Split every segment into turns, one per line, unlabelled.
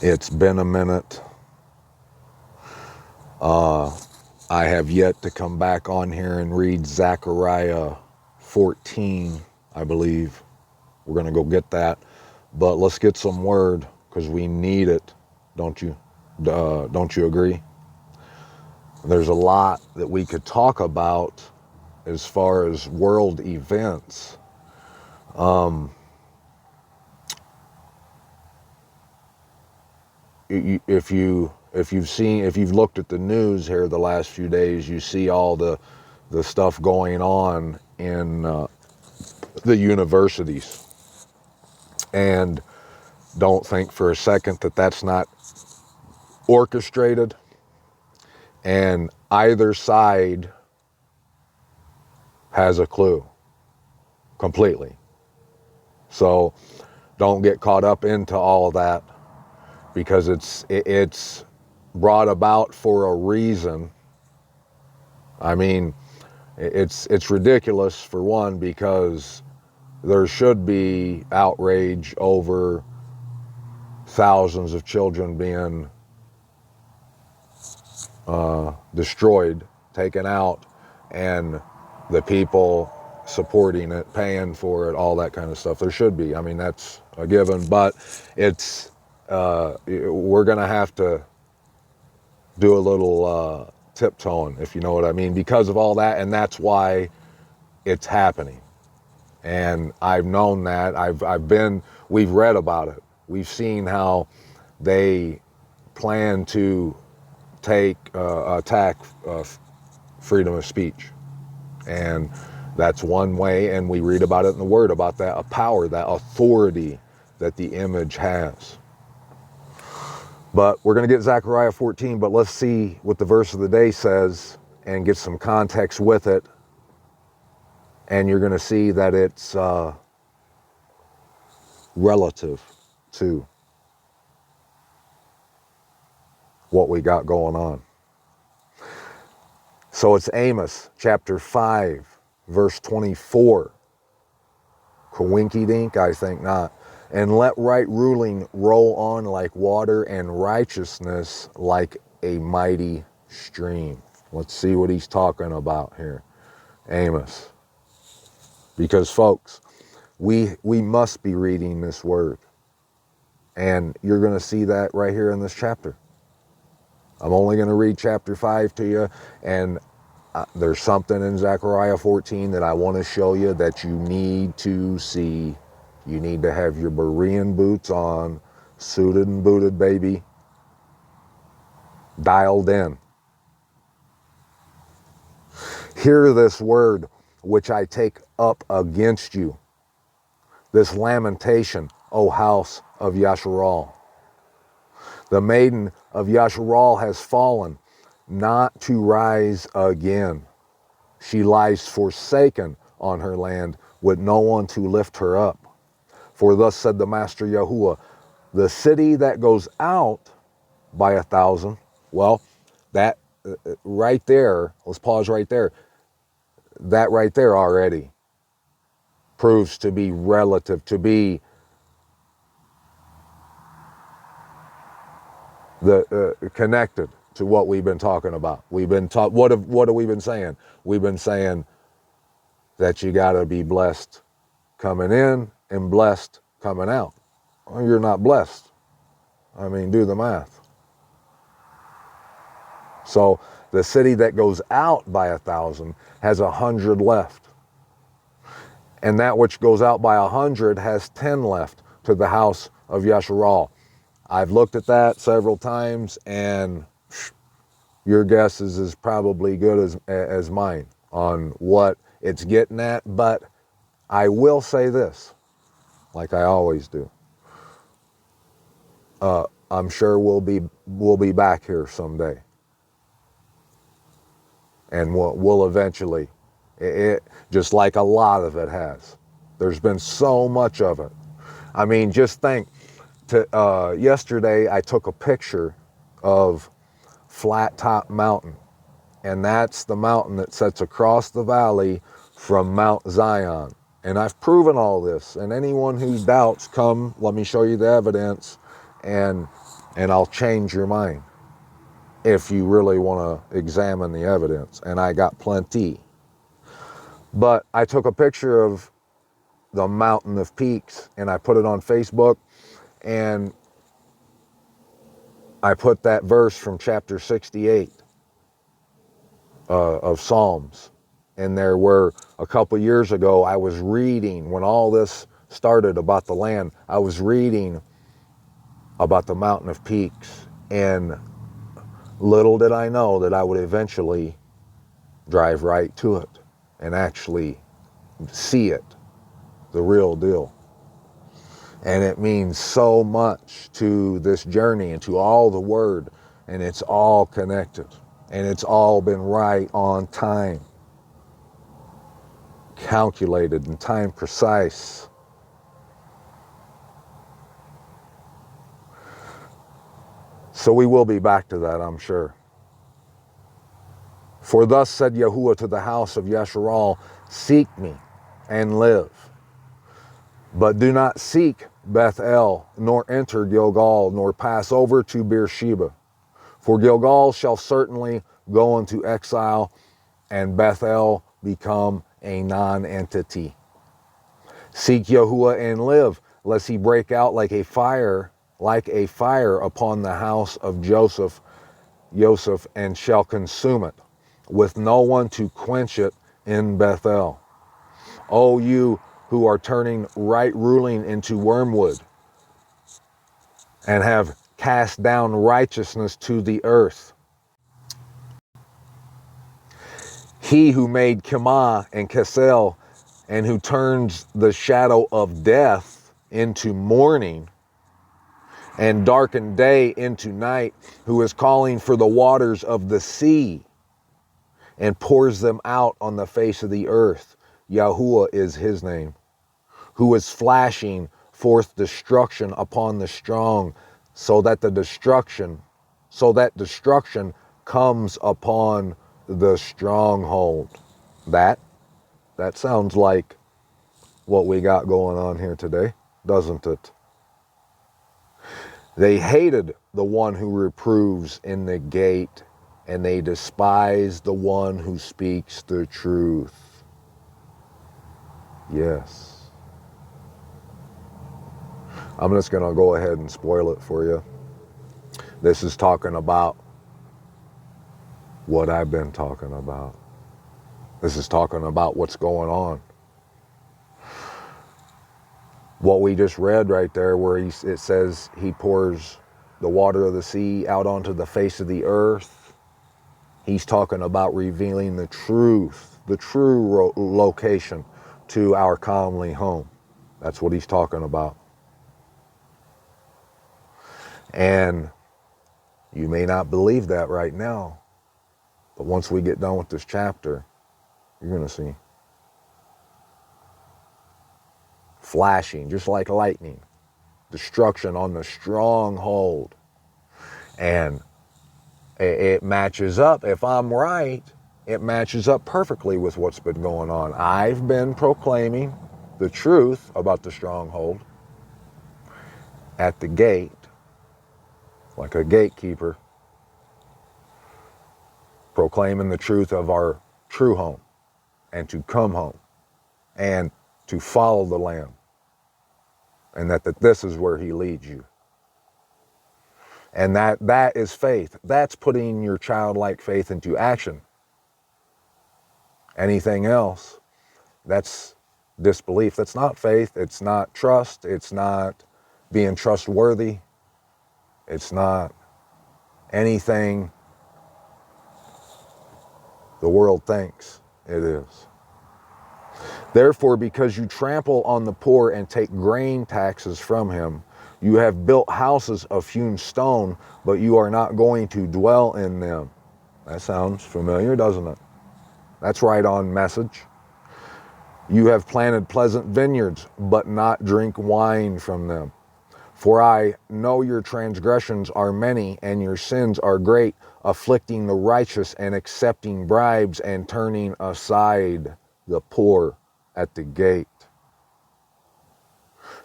It's been a minute. I have yet to come back on here and read Zechariah 14, I believe. We're going to go get that. But let's get some word because we need it. Don't you? Don't you agree? There's a lot that we could talk about as far as world events. If you've looked at the news here the last few days, you see all the stuff going on in the universities, and don't think for a second that that's not orchestrated. And either side has a clue completely. So don't get caught up into all of that, because it's brought about for a reason. I mean, it's ridiculous, for one, because there should be outrage over thousands of children being destroyed, taken out, and the people supporting it, paying for it, all that kind of stuff. There should be. I mean, that's a given, but it's we're gonna have to do a little tiptoeing, if you know what I mean, because of all that, and that's why it's happening. And I've known that. We've read about it. We've seen how they plan to attack freedom of speech. And that's one way, and we read about it in the Word, about that power, that authority that the image has. But we're going to get Zechariah 14, but let's see what the verse of the day says and get some context with it. And you're going to see that it's relative to what we got going on. So it's Amos chapter 5, verse 24. Coinky dink? I think not. And let right ruling roll on like water, and righteousness like a mighty stream. Let's see what he's talking about here. Amos. Because, folks, we must be reading this word. And you're going to see that right here in this chapter. I'm only going to read chapter 5 to you, and there's something in Zechariah 14 that I want to show you that you need to see. You need to have your Berean boots on, suited and booted, baby, dialed in. Hear this word which I take up against you, this lamentation, O house of Yasharal. The maiden of Yasharal has fallen, not to rise again. She lies forsaken on her land, with no one to lift her up. For thus said the Master Yahuwah, the city that goes out by 1,000, well, that right there, let's pause right there. That right there already proves to be relative, to be the connected to what we've been talking about. We've been what have we been saying? We've been saying that you got to be blessed coming in and blessed coming out. Well, you're not blessed. I mean, do the math. So the city that goes out by 1,000 has 100 left. And that which goes out by 100 has 10 left to the house of Yasharal. I've looked at that several times, and your guess is as probably good as mine on what it's getting at. But I will say this, like I always do. I'm sure we'll be back here someday, and we'll eventually. It just like a lot of it has. There's been so much of it. I mean, just think. Yesterday, I took a picture of Flat Top Mountain, and that's the mountain that sits across the valley from Mount Zion. And I've proven all this, and anyone who doubts, come, let me show you the evidence, and and I'll change your mind if you really want to examine the evidence. And I got plenty. But I took a picture of the mountain of peaks and I put it on Facebook, and I put that verse from chapter 68 of Psalms in there, where a couple years ago I was reading, when all this started about the land, I was reading about the mountain of peaks, and little did I know that I would eventually drive right to it and actually see it, the real deal. And it means so much to this journey and to all the word, and it's all connected, and it's all been right on time, calculated and time precise. So we will be back to that, I'm sure. For thus said Yahuwah to the house of Yasharal, seek me and live. But do not seek Bethel, nor enter Gilgal, nor pass over to Beersheba. For Gilgal shall certainly go into exile, and Bethel become a non-entity. Seek Yahuwah and live, lest he break out like a fire upon the house of Joseph, and shall consume it, with no one to quench it in Bethel. O you who are turning right ruling into wormwood, and have cast down righteousness to the earth. He who made Kemah and Kesel, and who turns the shadow of death into morning, and darkened day into night, who is calling for the waters of the sea, and pours them out on the face of the earth. Yahuwah is his name. Who is flashing forth destruction upon the strong, so that destruction comes upon the stronghold. That sounds like what we got going on here today, doesn't it? They hated the one who reproves in the gate, and they despise the one who speaks the truth. Yes. I'm just going to go ahead and spoil it for you. This is talking about what I've been talking about. This is talking about what's going on. What we just read right there, where it says he pours the water of the sea out onto the face of the earth. He's talking about revealing the truth, the true location to our commonly home. That's what he's talking about. And you may not believe that right now, but once we get done with this chapter, you're going to see. Flashing, just like lightning. Destruction on the stronghold. And it matches up. If I'm right, it matches up perfectly with what's been going on. I've been proclaiming the truth about the stronghold at the gate, like a gatekeeper, proclaiming the truth of our true home, and to come home, and to follow the Lamb, and that this is where he leads you. And that is faith. That's putting your childlike faith into action. Anything else, that's disbelief. That's not faith. It's not trust. It's not being trustworthy. It's not anything the world thinks it is. Therefore, because you trample on the poor and take grain taxes from him, you have built houses of hewn stone, but you are not going to dwell in them. That sounds familiar, doesn't it? That's right on message. You have planted pleasant vineyards, but not drink wine from them. For I know your transgressions are many, and your sins are great, afflicting the righteous and accepting bribes and turning aside the poor at the gate.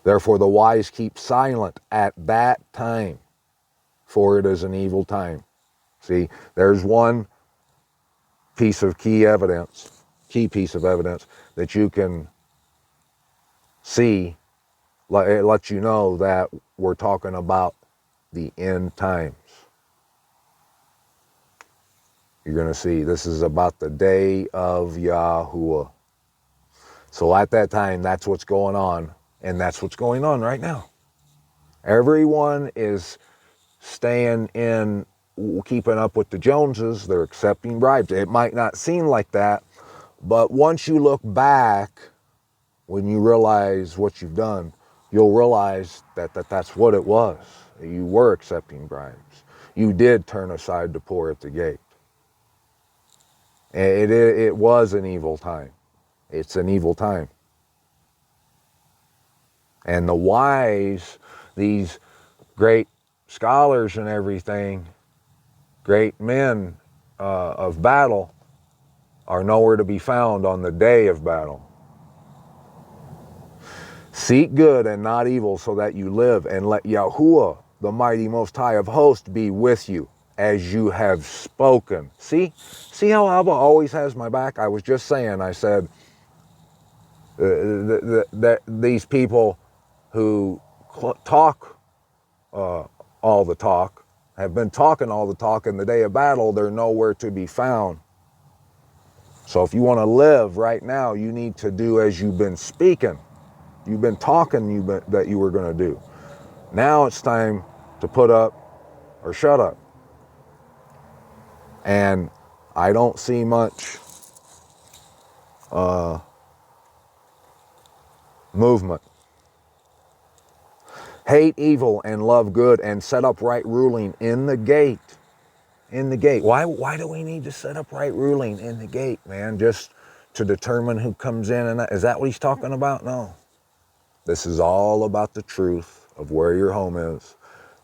Therefore the wise keep silent at that time, for it is an evil time. See, there's one piece of key piece of evidence that you can see. It lets you know that we're talking about the end times. You're going to see this is about the day of Yahuwah. So at that time, that's what's going on, and that's what's going on right now. Everyone is staying in, keeping up with the Joneses. They're accepting bribes. It might not seem like that, but once you look back, when you realize what you've done, you'll realize that's what it was. You were accepting bribes. You did turn aside the poor at the gate. It was an evil time. It's an evil time. And the wise, these great scholars and everything, great men of battle, are nowhere to be found on the day of battle. Seek good and not evil so that you live, and let Yahuwah, the mighty Most High of hosts, be with you as you have spoken. See how Abba always has my back? I was just saying, I said, these people who talk all the talk, have been talking all the talk, in the day of battle, they're nowhere to be found. So if you want to live right now, you need to do as you've been speaking. You've been talking that you were going to do. Now it's time to put up or shut up. And I don't see much movement. Hate evil and love good, and set up right ruling in the gate. In the gate. Why do we need to set up right ruling in the gate, man? Just to determine who comes in and is that what he's talking about? No. This is all about the truth of where your home is.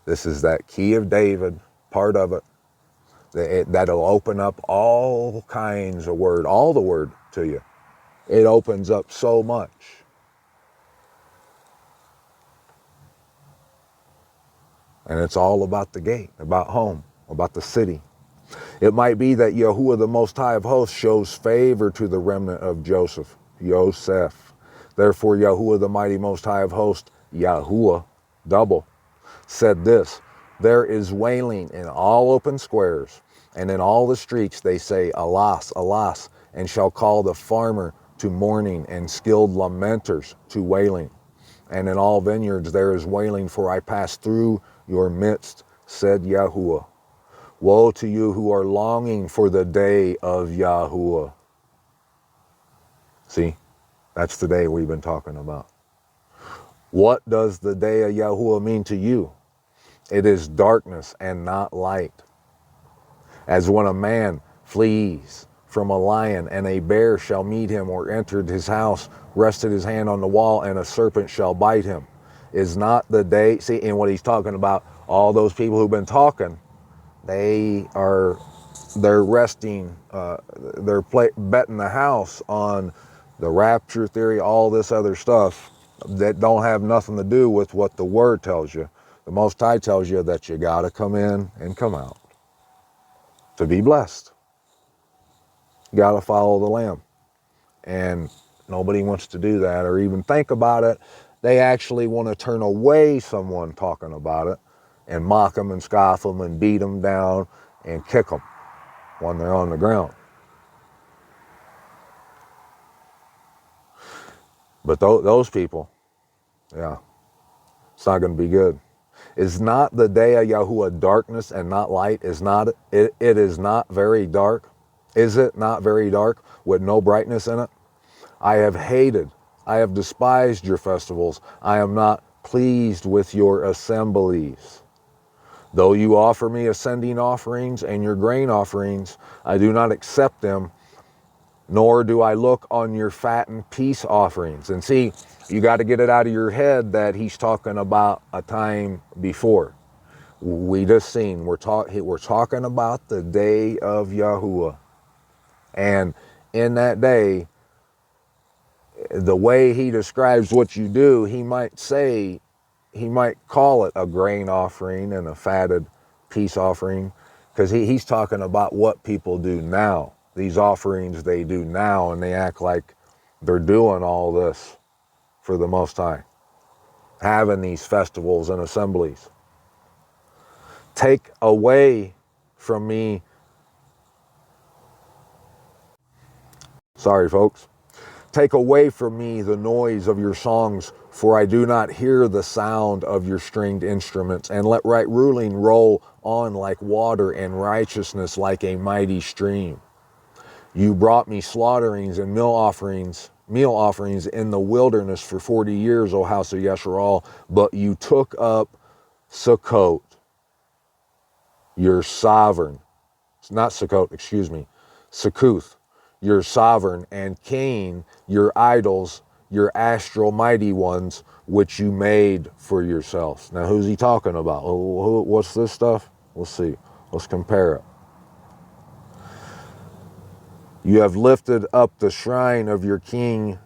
This is that key of David, part of it. That'll open up all kinds of word, all the word to you. It opens up so much. And it's all about the gate, about home, about the city. It might be that Yahuwah, the Most High of hosts, shows favor to the remnant of Joseph. Therefore, Yahuwah, the mighty Most High of hosts, Yahuwah, double, said this: there is wailing in all open squares, and in all the streets they say, alas, alas, and shall call the farmer to mourning, and skilled lamenters to wailing. And in all vineyards there is wailing, for I passed through your midst, said Yahuwah. Woe to you who are longing for the day of Yahuwah. See, that's the day we've been talking about. What does the day of Yahuwah mean to you? It is darkness and not light. As when a man flees from a lion, and a bear shall meet him, or entered his house, rested his hand on the wall, and a serpent shall bite him. Is not the day, see, and what he's talking about, all those people who've been talking, they're resting, they're betting the house on the rapture theory, all this other stuff that don't have nothing to do with what the word tells you. The Most High tells you that you got to come in and come out to be blessed. You got to follow the Lamb. And nobody wants to do that or even think about it. They actually want to turn away someone talking about it and mock them and scoff them and beat them down and kick them when they're on the ground. But those people, yeah, it's not going to be good. Is not the day of Yahuwah darkness and not light? It is not very dark. Is it not very dark with no brightness in it? I have hated, I have despised your festivals. I am not pleased with your assemblies. Though you offer me ascending offerings and your grain offerings, I do not accept them, nor do I look on your fattened peace offerings. And see, you got to get it out of your head that he's talking about a time before. We just seen, we're talking about the day of Yahuwah. And in that day, the way he describes what you do, he might call it a grain offering and a fatted peace offering, because he's talking about what people do now. These offerings they do now, and they act like they're doing all this for the Most High, having these festivals and assemblies. Take away from me, sorry folks, take away from me the noise of your songs, for I do not hear the sound of your stringed instruments. And let right ruling roll on like water, and righteousness like a mighty stream. You brought me slaughterings and meal offerings in the wilderness for 40 years, O house of Yeshural, but you took up Sukkot, your sovereign, not Sukkot, excuse me, Sukkoth, your sovereign, and Cain, your idols, your astral mighty ones, which you made for yourselves. Now, who's he talking about? What's this stuff? We'll see. Let's compare it. You have lifted up the shrine of your king.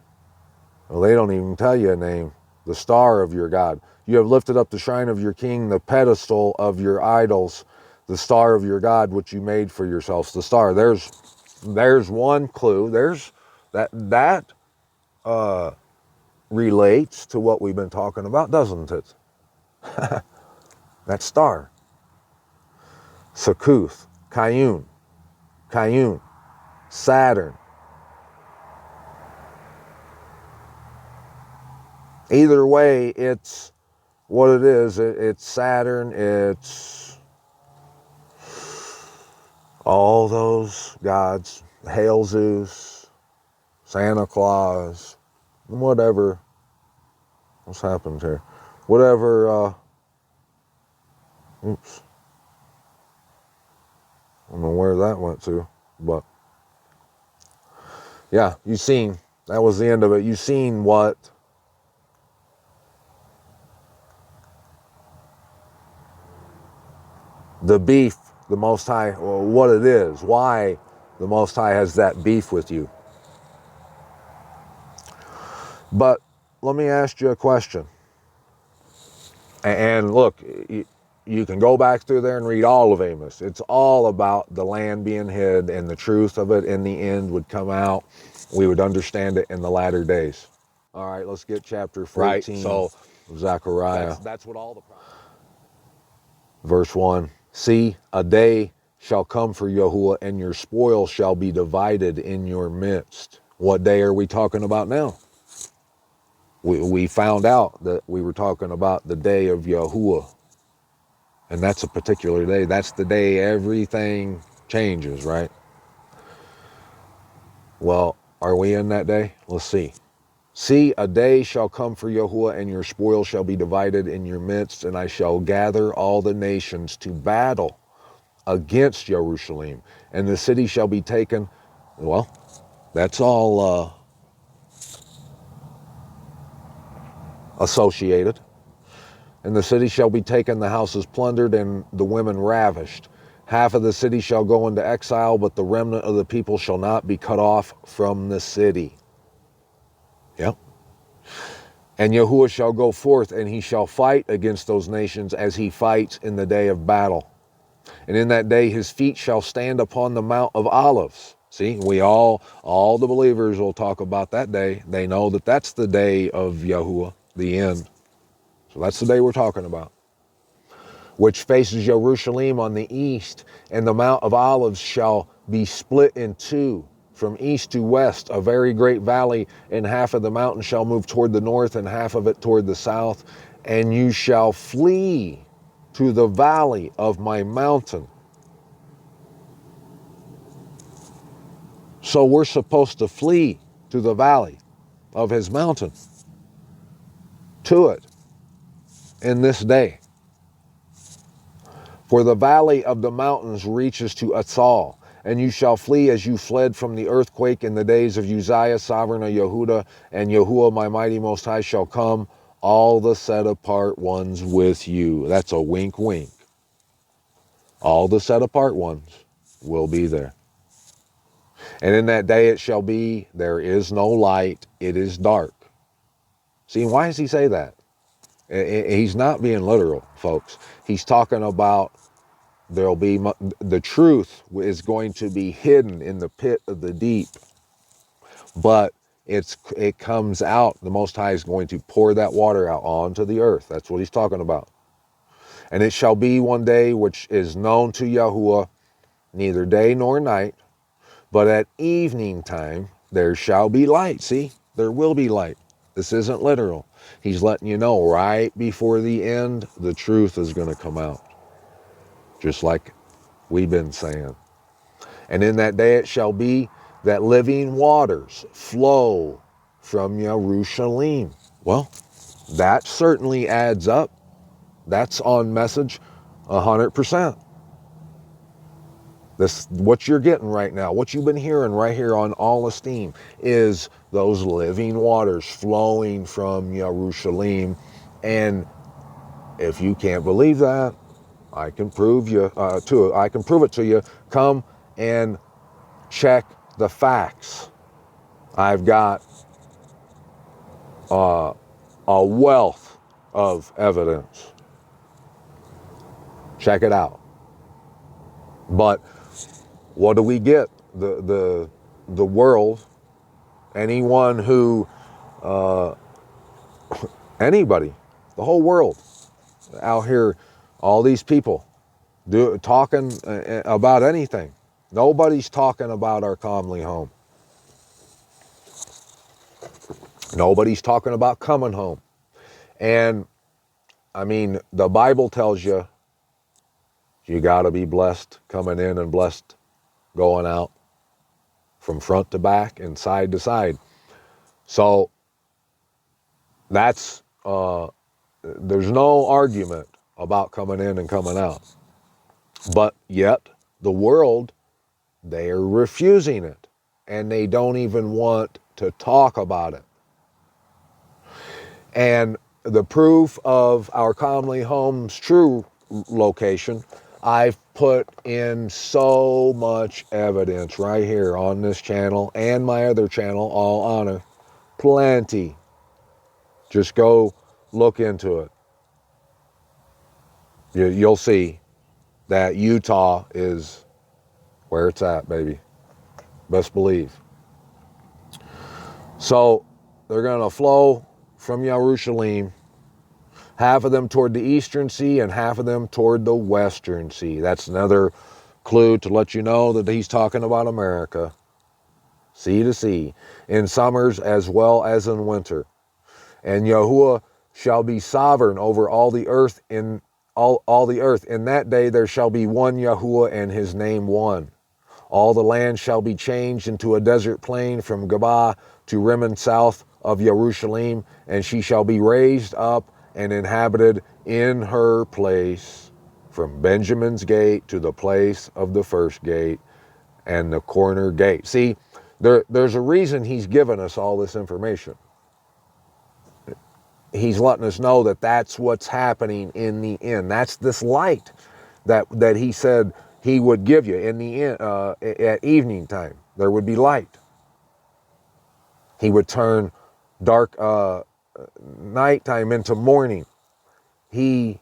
Well, they don't even tell you a name. The star of your God. You have lifted up the shrine of your king, the pedestal of your idols, the star of your God, which you made for yourselves. The star. There's one clue. There's that relates to what we've been talking about, doesn't it? That star. Sukkoth, Kayun, Saturn. Either way, it's what it is. It's Saturn. It's all those gods. Hail Zeus, Santa Claus, whatever. What's happened here? Whatever. Oops. I don't know where that went to, but yeah, you seen. That was the end of it. You seen what the beef, the Most High, or what it is, why the Most High has that beef with you. But let me ask you a question. And look, you can go back through there and read all of Amos. It's all about the land being hid, and the truth of it in the end would come out. We would understand it in the latter days. All right, let's get chapter 14, right, so Zechariah. That's what all the prophets. Verse 1. See, a day shall come for Yahuwah, and your spoil shall be divided in your midst. What day are we talking about now? We found out that we were talking about the day of Yahuwah. And that's a particular day. That's the day everything changes, right? Well, are we in that day? Let's see. See, a day shall come for Yahuwah, and your spoil shall be divided in your midst, and I shall gather all the nations to battle against Jerusalem, and the city shall be taken. Well, that's all associated. And the city shall be taken, the houses plundered, and the women ravished. Half of the city shall go into exile, but the remnant of the people shall not be cut off from the city. Yep. And Yahuwah shall go forth, and he shall fight against those nations as he fights in the day of battle. And in that day his feet shall stand upon the Mount of Olives. See, all the believers will talk about that day. They know that that's the day of Yahuwah, the end. So that's the day we're talking about. Which faces Jerusalem on the east, and the Mount of Olives shall be split in two, from east to west, a very great valley, and half of the mountain shall move toward the north, and half of it toward the south. And you shall flee to the valley of my mountain. So we're supposed to flee to the valley of his mountain, to it, in this day. For the valley of the mountains reaches to Atzal, and you shall flee as you fled from the earthquake in the days of Uzziah, sovereign of Yehuda, and Yahuwah, my mighty Most High, shall come, all the set apart ones with you. That's a wink, wink. All the set apart ones will be there. And in that day it shall be, there is no light, it is dark. See, why does he say that? He's not being literal, folks. He's talking about There'll be the truth is going to be hidden in the pit of the deep, but it comes out. The Most High is going to pour that water out onto the earth. That's what he's talking about. And it shall be one day which is known to Yahuwah, neither day nor night, but at evening time there shall be light. See, there will be light. This isn't literal. He's letting you know right before the end, the truth is going to come out. Just like we've been saying. And in that day it shall be that living waters flow from Jerusalem. Well, that certainly adds up. That's on message 100%. This, what you're getting right now, what you've been hearing right here on All Esteem, is those living waters flowing from Jerusalem. And if you can't believe that, I can prove I can prove it to you. Come and check the facts. I've got a wealth of evidence. Check it out. But what do we get? The world, anyone who, anybody, the whole world out here, all these people talking about anything. Nobody's talking about our comely home. Nobody's talking about coming home. And I mean, the Bible tells you got to be blessed coming in and blessed going out, from front to back and side to side. So that's, there's no argument about coming in and coming out. But yet the world, they are refusing it, and they don't even want to talk about it. And the proof of our comely home's true location, I've put in so much evidence right here on this channel and my other channel, All Honor. Plenty. Just go look into it. You'll see that Utah is where it's at, baby. Best believe. So they're going to flow from Jerusalem, half of them toward the eastern sea and half of them toward the western sea. That's another clue to let you know that he's talking about America. Sea to sea, in summers as well as in winter. And Yahuwah shall be sovereign over all the earth. In all the earth. In that day there shall be one Yahuwah, and his name one. All the land shall be changed into a desert plain from Gabah to Rimmon south of Jerusalem, and she shall be raised up and inhabited in her place, from Benjamin's gate to the place of the first gate and the corner gate. See, there's a reason he's given us all this information. He's letting us know that that's what's happening in the end. That's this light that he said he would give you in the end, at evening time. There would be light. He would turn dark nighttime into morning. He's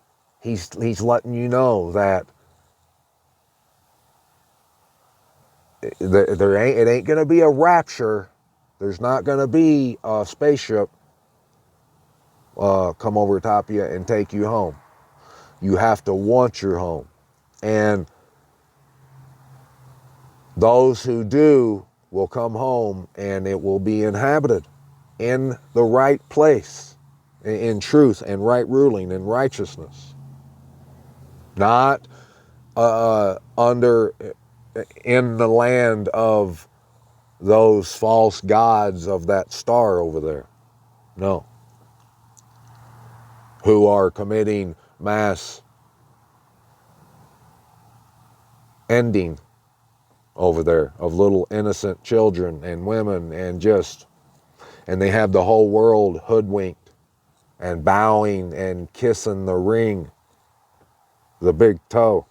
letting you know that it ain't going to be a rapture. There's not going to be a spaceship come over top of you and take you home. You have to want your home. And those who do will come home, and it will be inhabited in the right place, in truth and right ruling and righteousness. Not in the land of those false gods of that star over there. No. Who are committing mass ending over there of little innocent children and women, and they have the whole world hoodwinked and bowing and kissing the ring, the big toe.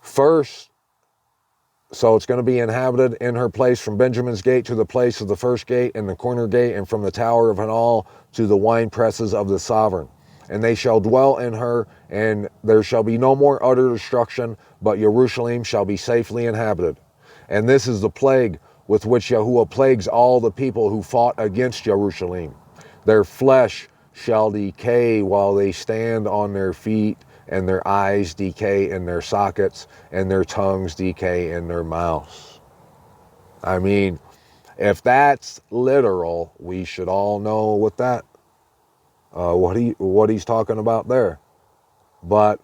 First, so it's going to be inhabited in her place from Benjamin's gate to the place of the first gate and the corner gate, and from the tower of Hanal to the wine presses of the sovereign. and they shall dwell in her, and there shall be no more utter destruction, but Jerusalem shall be safely inhabited. And this is the plague with which Yahuwah plagues all the people who fought against Jerusalem. Their flesh shall decay while they stand on their feet, and their eyes decay in their sockets, and their tongues decay in their mouths. I mean, if that's literal, we should all know what he's talking about there. But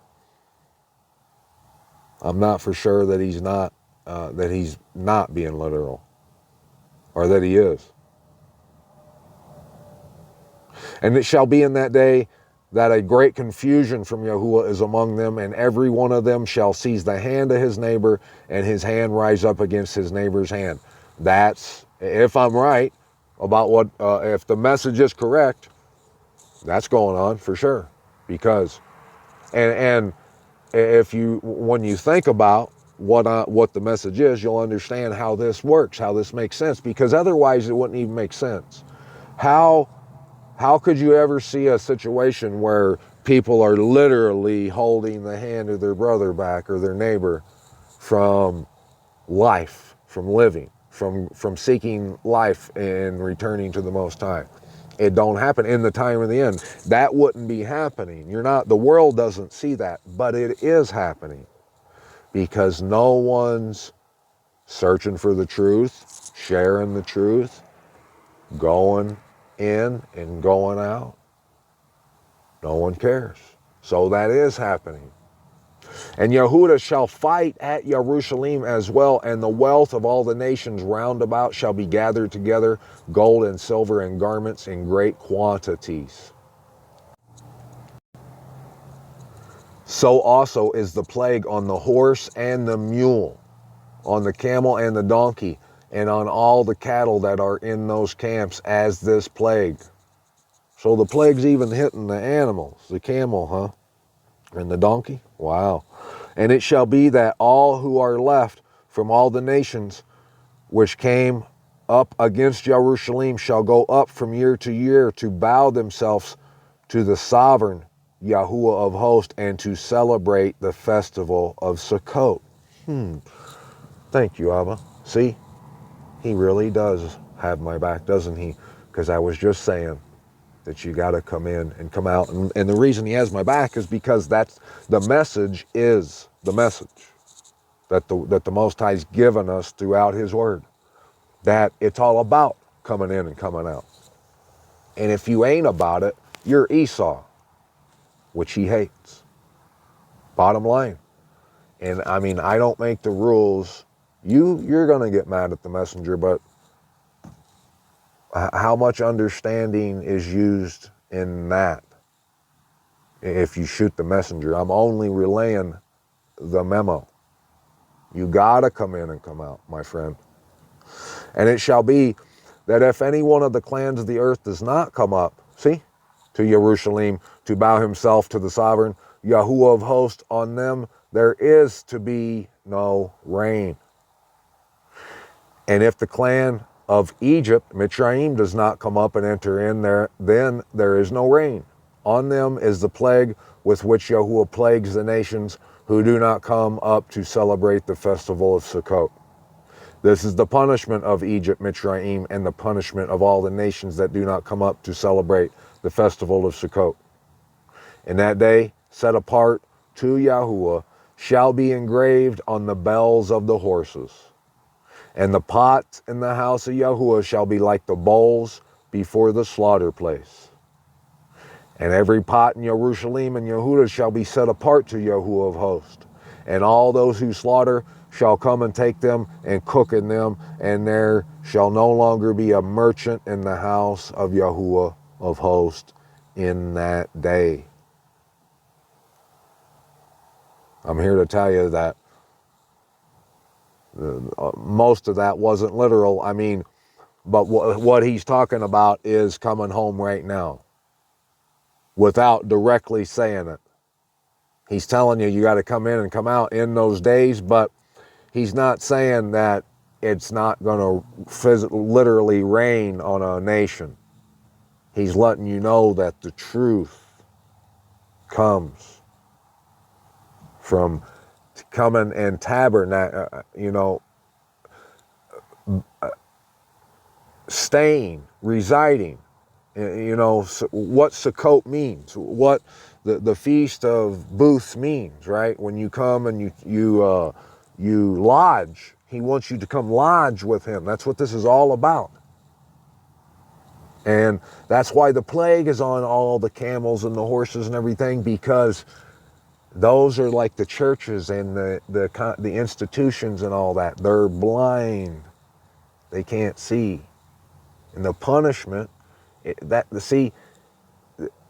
I'm not for sure that he's not being literal, or that he is. And it shall be in that day that a great confusion from Yahuwah is among them, and every one of them shall seize the hand of his neighbor, and his hand rise up against his neighbor's hand. That's, if I'm right about what, if the message is correct, that's going on for sure. Because, and if you, when you think about what the message is, you'll understand how this works, how this makes sense, because otherwise it wouldn't even make sense. How could you ever see a situation where people are literally holding the hand of their brother back or their neighbor from life, from living, from seeking life and returning to the Most High? It don't happen in the time of the end. That wouldn't be happening. The world doesn't see that, but it is happening because no one's searching for the truth, sharing the truth, going in and going out. No one cares. So that is happening. And Yehuda shall fight at Jerusalem as well, and the wealth of all the nations round about shall be gathered together, gold and silver and garments in great quantities. So also is the plague on the horse and the mule, on the camel and the donkey, and on all the cattle that are in those camps as this plague. So the plague's even hitting the animals, the camel, huh? And the donkey? Wow. And it shall be that all who are left from all the nations which came up against Jerusalem shall go up from year to year to bow themselves to the sovereign Yahuwah of hosts and to celebrate the festival of Sukkot. Thank you, Abba. See, he really does have my back, doesn't he? Because I was just saying that you got to come in and come out. And the reason he has my back is because that's the message, is the message that the Most High's given us throughout his word. That it's all about coming in and coming out. And if you ain't about it, you're Esau, which he hates. Bottom line. And I mean, I don't make the rules. You're going to get mad at the messenger, but how much understanding is used in that? If you shoot the messenger, I'm only relaying the memo. You gotta come in and come out, my friend. And it shall be that if any one of the clans of the earth does not come up, see, to Jerusalem to bow himself to the sovereign Yahuwah of hosts, on them there is to be no rain. And if the clan of Egypt, Mitzrayim, does not come up and enter in there, then there is no rain. On them is the plague with which Yahuwah plagues the nations who do not come up to celebrate the festival of Sukkot. This is the punishment of Egypt, Mitzrayim, and the punishment of all the nations that do not come up to celebrate the festival of Sukkot. In that day, set apart to Yahuwah, shall be engraved on the bells of the horses. And the pots in the house of Yahuwah shall be like the bowls before the slaughter place. And every pot in Jerusalem and Yehuda shall be set apart to Yahuwah of hosts. And all those who slaughter shall come and take them and cook in them, and there shall no longer be a merchant in the house of Yahuwah of hosts in that day. I'm here to tell you that most of that wasn't literal. I mean, but what he's talking about is coming home right now, without directly saying it. He's telling you, you got to come in and come out in those days, but he's not saying that it's not going to literally rain on a nation. He's letting you know that the truth comes from coming and staying, residing. What Sukkot means, what the Feast of Booths means, right? When you come and you lodge, he wants you to come lodge with him. That's what this is all about. And that's why the plague is on all the camels and the horses and everything, because those are like the churches and the institutions and all that. They're blind. They can't see. And the punishment,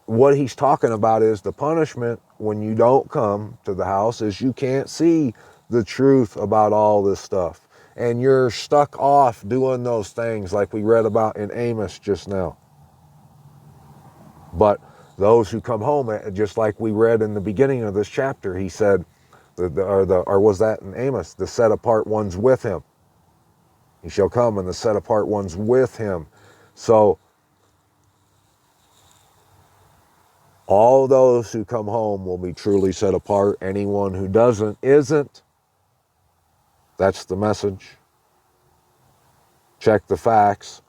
what he's talking about is the punishment when you don't come to the house is you can't see the truth about all this stuff. And you're stuck off doing those things like we read about in Amos just now. But those who come home, just like we read in the beginning of this chapter, he said, or was that in Amos? The set apart ones with him. He shall come and the set apart ones with him. So all those who come home will be truly set apart. Anyone who doesn't, isn't. That's the message. Check the facts.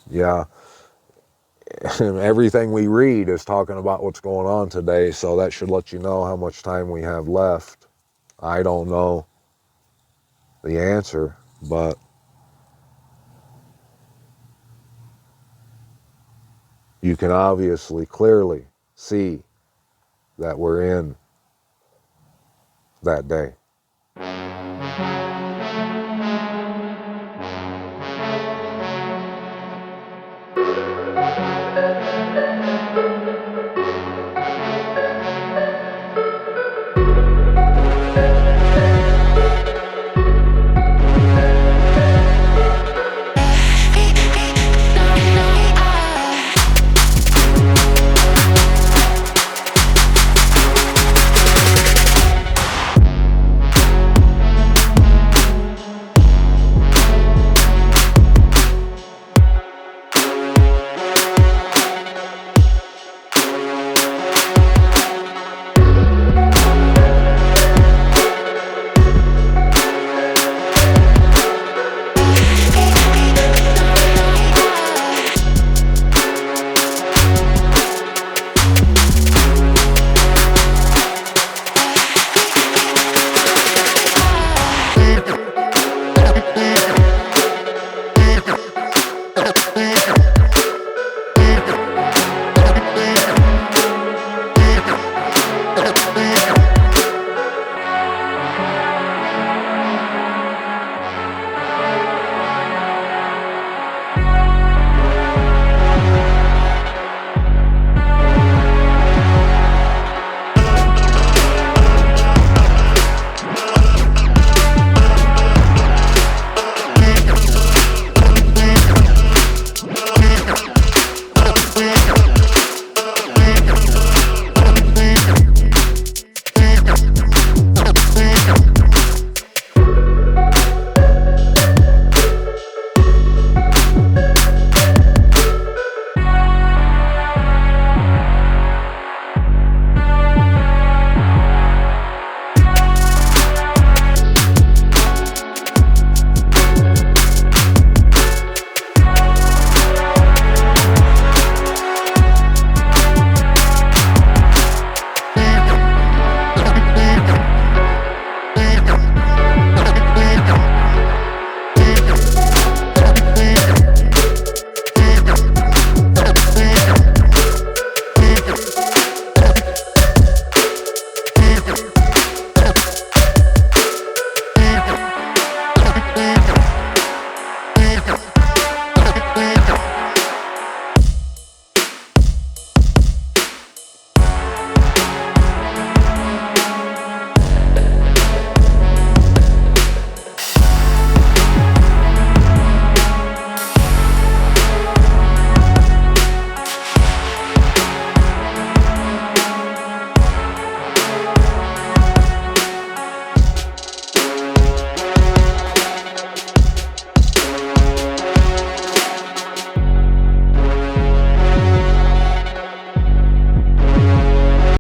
Yeah. Everything we read is talking about what's going on today, so that should let you know how much time we have left. I don't know the answer, but you can obviously clearly see that we're in that day.